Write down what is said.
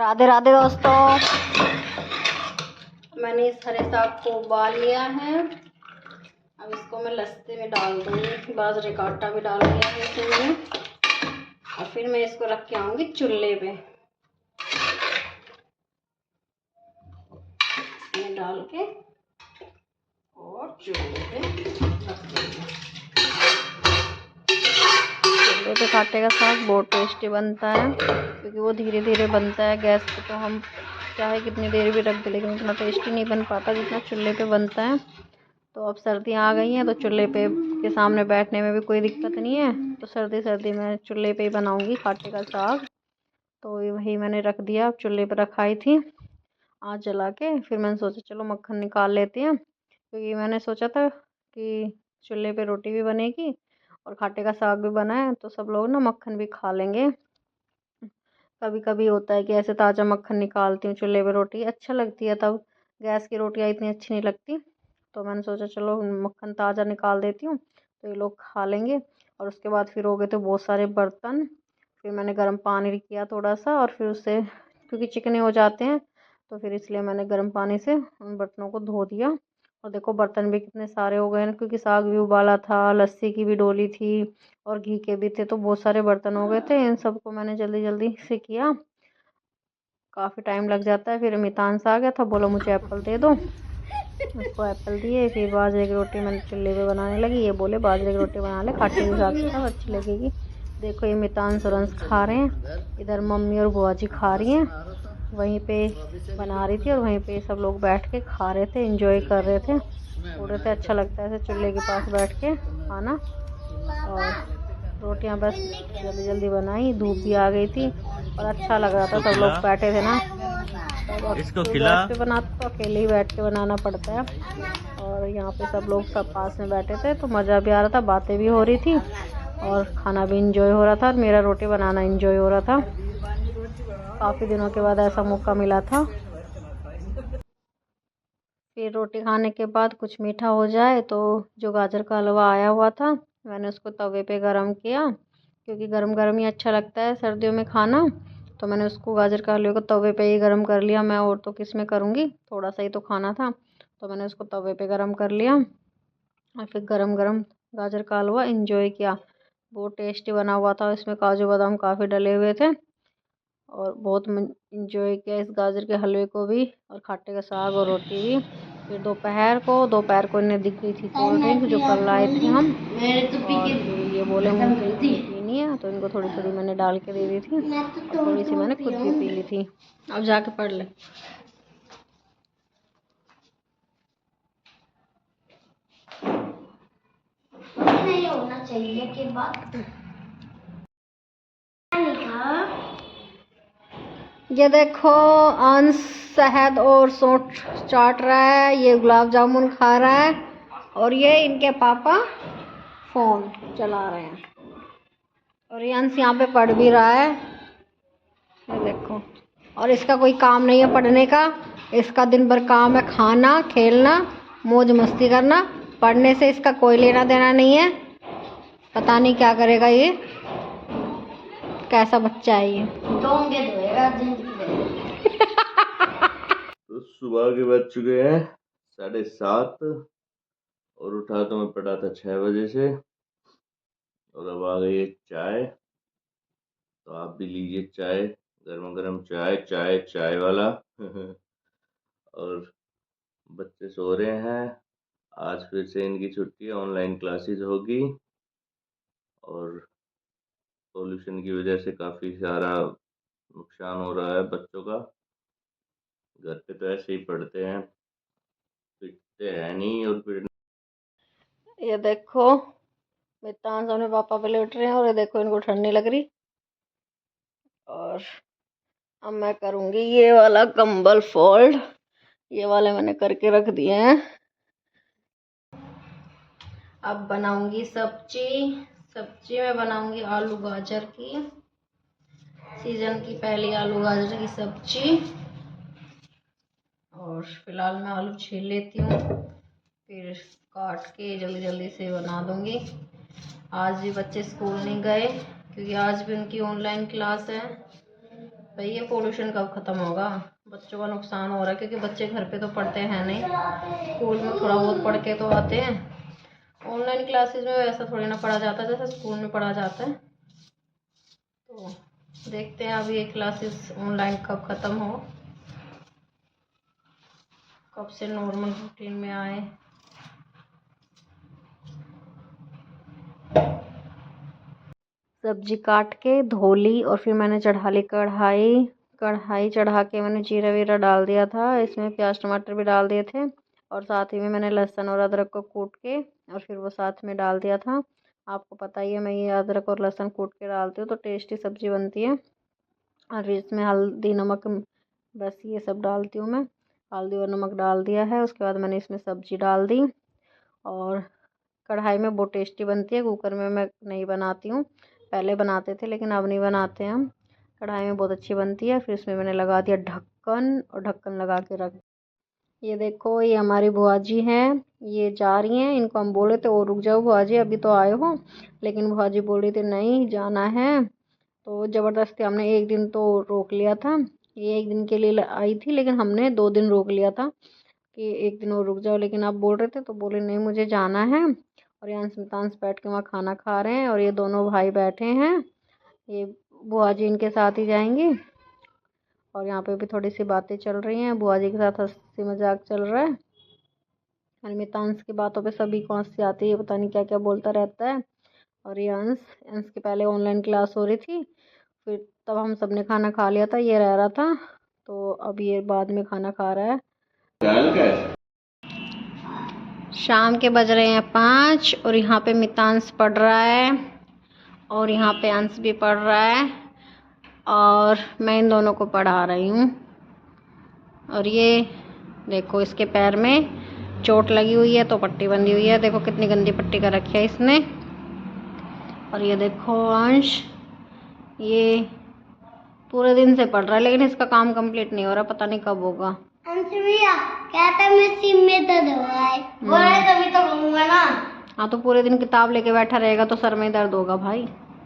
राधे राधे दोस्तों, मैंने इस हरे साग को उबाल लिया है। अब इसको मैं लस्ते में डाल दूंगी। बाजरे का आटा भी डाल दिया है इसमें मैंने। और फिर मैं इसको रख के आऊंगी चूल्हे पे। इसमें डाल के और चूल्हे पे रख दूंगी। चूल्हे पे काटे का साग बहुत टेस्टी बनता है, क्योंकि वो धीरे धीरे बनता है। गैस पे तो हम चाहे कितनी देर भी रख दे, लेकिन उतना टेस्टी नहीं बन पाता जितना चूल्हे पे बनता है। तो अब सर्दियाँ आ गई हैं, तो चूल्हे पे के सामने बैठने में भी कोई दिक्कत नहीं है। तो सर्दी सर्दी में चूल्हे पे ही बनाऊंगी काटे का साग। तो वही मैंने रख दिया, चूल्हे पे रखाई थी आँच जला के। फिर मैंने सोचा चलो मक्खन निकाल लेते हैं, क्योंकि मैंने सोचा था कि चूल्हे पे रोटी भी बनेगी और खाटे का साग भी बना है, तो सब लोग ना मक्खन भी खा लेंगे। कभी कभी होता है कि ऐसे ताज़ा मक्खन निकालती हूँ चूल्हे पे, रोटी अच्छा लगती है, तब गैस की रोटियाँ इतनी अच्छी नहीं लगती। तो मैंने सोचा चलो मक्खन ताज़ा निकाल देती हूँ, तो ये लोग खा लेंगे। और उसके बाद फिर हो गए थे बहुत सारे बर्तन। फिर मैंने गर्म पानी किया थोड़ा सा, और फिर उससे क्योंकि चिकने हो जाते हैं, तो फिर इसलिए मैंने गर्म पानी से उन बर्तनों को धो दिया। और देखो बर्तन भी कितने सारे हो गए हैं, क्योंकि साग भी उबाला था, लस्सी की भी डोली थी और घी के भी थे, तो बहुत सारे बर्तन हो गए थे। इन सबको मैंने जल्दी जल्दी से किया। काफ़ी टाइम लग जाता है। फिर मितांश आ गया था, बोला मुझे एप्पल दे दो। उसको एप्पल दिए। फिर बाजरे की रोटी मैंने चूल्हे पे बनाने लगी। ये बोले बाजरे की रोटी बना ले, खाटे के साथ सब अच्छी लगेगी। देखो ये मितांश और अंश खा रहे हैं, इधर मम्मी और बुआ जी खा रही हैं। वहीं पे बना रही थी और वहीं पे सब लोग बैठ के खा रहे थे, एंजॉय कर रहे थे। बोल रहे थे अच्छा लगता है ऐसे चूल्हे के पास बैठ के खाना। और रोटियां बस जल्दी जल्दी बनाई, धूप भी आ गई थी और अच्छा लग रहा था। सब लोग बैठे थे ना, तब इसको कोई खिला। गैस पे बनाता तो अकेले ही बैठ के बनाना पड़ता है। और यहाँ पे सब लोग सब पास में बैठे थे, तो मज़ा भी आ रहा था, बातें भी हो रही थी और खाना भी इंजॉय हो रहा था, और मेरा रोटी बनाना इंजॉय हो रहा था। काफ़ी दिनों के बाद ऐसा मौका मिला था। फिर रोटी खाने के बाद कुछ मीठा हो जाए, तो जो गाजर का हलवा आया हुआ था मैंने उसको तवे पे गरम किया, क्योंकि गरम गरम ही अच्छा लगता है सर्दियों में खाना। तो मैंने उसको गाजर का हलवे को तवे पे ही गरम कर लिया। मैं और तो किस में करूँगी, थोड़ा सा ही तो खाना था, तो मैंने उसको तवे पे गरम कर लिया। और फिर गरम गरम गाजर का हलवा इंजॉय किया। बहुत टेस्टी बना हुआ था, इसमें काजू बादाम काफ़ी डले हुए थे। और बहुत इंजॉय किया इस गाजर के हलवे को भी, और खाटे का साग और रोटी भी। फिर दोपहर को इन्हें दिख गई थी कोल्ड ड्रिंक जो कल लाए थे हम। और फिर ये बोले मुझे पीनी है, तो इनको थोड़ी थोड़ी मैंने डाल के दे दी थी, और थोड़ी सी मैंने खुद भी पी ली थी। अब जाके पढ़ ले। नहीं होना चाहिए कि बात। ये देखो अंश शहद और सोंठ चाट रहा है, ये गुलाब जामुन खा रहा है, और ये इनके पापा फोन चला रहे हैं। और ये अंश यहाँ पे पढ़ भी रहा है, ये देखो। और इसका कोई काम नहीं है पढ़ने का, इसका दिन भर काम है खाना, खेलना, मौज मस्ती करना। पढ़ने से इसका कोई लेना देना नहीं है। पता नहीं क्या करेगा ये, कैसा बच्चा है ये। तो सुबह के बज चुके हैं 7:30, और उठा तो मैं पड़ा था 6 बजे से। और अब आ गई है चाय, तो आप भी लीजिए चाय, गर्मा गर्म चाय, चाय चाय वाला। और बच्चे सो रहे हैं। आज फिर से इनकी छुट्टी है, ऑनलाइन क्लासेस होगी। और पोल्यूशन की वजह से काफ़ी सारा नुकसान हो रहा है बच्चों का। घर पे तो ऐसे ही पढ़ते हैं, पिटते हैं नहीं। और फिर ये देखो मितान अपने पापा पे लेट रहे हैं, और ये देखो इनको ठंड नहीं लग रही। और अब मैं करूँगी ये वाला कंबल फोल्ड, ये वाले मैंने करके रख दिए हैं। अब बनाऊंगी सब्जी में बनाऊंगी आलू गाजर की, सीजन की पहली आलू गाजर की सब्जी। और फिलहाल मैं आलू छील लेती हूँ, फिर काट के जल्दी जल्दी से बना दूंगी। आज भी बच्चे स्कूल नहीं गए, क्योंकि आज भी उनकी ऑनलाइन क्लास है। भाई ये पोल्यूशन कब ख़त्म होगा? बच्चों का नुकसान हो रहा है क्योंकि बच्चे घर पे तो पढ़ते हैं नहीं, स्कूल में थोड़ा बहुत पढ़ के तो आते हैं। ऑनलाइन क्लासेस में वैसा थोड़ी ना पढ़ा जाता है जैसे स्कूल में पढ़ा जाता है। तो देखते हैं अब ये क्लासेस ऑनलाइन कब ख़त्म हो, कब से नॉर्मल रूटीन में आए। सब्जी काट के धो ली और फिर मैंने चढ़ा ली कढ़ाई। कढ़ाई चढ़ा के मैंने जीरा वीरा डाल दिया था, इसमें प्याज टमाटर भी डाल दिए थे और साथ ही में मैंने लहसुन और अदरक को कूट के और फिर वो साथ में डाल दिया था। आपको पता ही है मैं ये अदरक और लहसुन कूट के डालती हूँ तो टेस्टी सब्ज़ी बनती है। और फिर इसमें हल्दी नमक बस ये सब डालती हूँ मैं। हल्दी और नमक डाल दिया है, उसके बाद मैंने इसमें सब्ज़ी डाल दी और कढ़ाई में बहुत टेस्टी बनती है। कुकर में मैं नहीं बनाती हूँ, पहले बनाते थे लेकिन अब नहीं बनाते हैं हम। कढ़ाई में बहुत अच्छी बनती है। फिर इसमें मैंने लगा दिया ढक्कन और ढक्कन लगा के रख। ये देखो ये हमारी बुआ जी हैं, ये जा रही हैं। इनको हम बोले थे और रुक जाओ बुआ जी अभी तो आए हो, लेकिन बुआ जी बोल रही थी नहीं जाना है। तो ज़बरदस्ती हमने एक दिन तो रोक लिया था। ये एक दिन के लिए आई थी लेकिन हमने 2 दिन रोक लिया था कि एक दिन और रुक जाओ, लेकिन आप बोल रहे थे तो बोले नहीं मुझे जाना है। और यहाँ स्मितांश बैठ के वहाँ खाना खा रहे हैं और ये दोनों भाई बैठे हैं। ये बुआ जी इनके साथ ही जाएंगी और यहाँ पे भी थोड़ी सी बातें चल रही हैं, बुआ जी के साथ हंसी मजाक चल रहा है। और मितांश की बातों पे सभी को हंसी आती है, पता नहीं क्या क्या बोलता रहता है। और ये अंश अंश के पहले ऑनलाइन क्लास हो रही थी, फिर तब हम सब ने खाना खा लिया था, ये रह रहा था तो अब ये बाद में खाना खा रहा है। शाम के बज रहे हैं 5 और यहाँ पे मितांश पढ़ रहा है और यहाँ पे अंश भी पढ़ रहा है और मैं इन दोनों को पढ़ा रही हूँ। और ये देखो इसके पैर में चोट लगी हुई है तो पट्टी बंधी हुई है, देखो कितनी गंदी पट्टी कर रखी है इसने। और ये देखो अंश ये पूरे दिन से पढ़ रहा है लेकिन इसका काम कंप्लीट नहीं हो रहा, पता नहीं कब होगा। कहता मैं सिम में दर्द हो रहा है, बोला तभी तो कहूँगा ना। हाँ तो पूरे दिन किताब लेके बैठा रहेगा तो सर में दर्द होगा भाई।